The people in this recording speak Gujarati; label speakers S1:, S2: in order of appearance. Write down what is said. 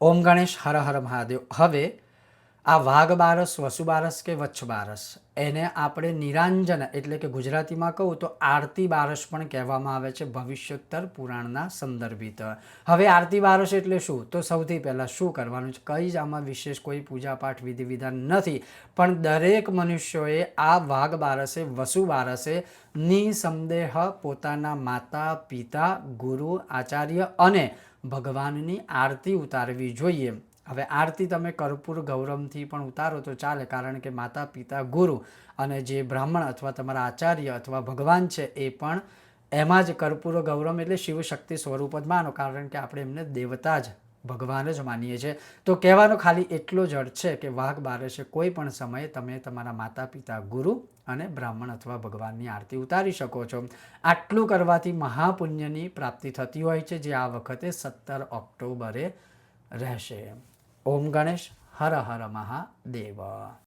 S1: ઓમ ગણેશ હર હર મહાદેવ. હવે આ વાઘ બારસ, વસુ બારસ કે વચ્છ બારસ, એને આપણે નિરાંજન એટલે કે ગુજરાતીમાં કહું તો આરતી બારસ પણ કહેવામાં આવે છે ભવિષ્યોત્તર પુરાણના સંદર્ભિત. હવે આરતી બારસ એટલે શું? તો સૌથી પહેલાં શું કરવાનું છે? કંઈ જ આમાં વિશેષ કોઈ પૂજાપાઠ વિધિ વિધાન નથી, પણ દરેક મનુષ્યોએ આ વાઘ બારસે, વસુ બારસે નિસંદેહ પોતાના માતા પિતા, ગુરુ, આચાર્ય અને ભગવાનની આરતી ઉતારવી જોઈએ. હવે આરતી તમે કર્પૂર ગૌરમથી પણ ઉતારો તો ચાલે, કારણ કે માતા પિતા, ગુરુ અને જે બ્રાહ્મણ અથવા તમારા આચાર્ય અથવા ભગવાન છે એ પણ એમાં જ કર્પૂર ગૌરમ એટલે શિવશક્તિ સ્વરૂપ જ માનો, કારણ કે આપણે એમને દેવતા જ ભગવાન જ માનીએ છીએ. તો કહેવાનો ખાલી એટલો જ અર્થ છે કે વાઘ બારસે કોઈ પણ સમયે તમે તમારા માતા પિતા, ગુરુ અને બ્રાહ્મણ અથવા ભગવાનની આરતી ઉતારી શકો છો. આટલું કરવાથી મહાપુણ્યની પ્રાપ્તિ થતી હોય છે, જે આ વખતે 17 ઓક્ટોબરે રહેશે. ઓમ ગણેશ હર હર મહાદેવ.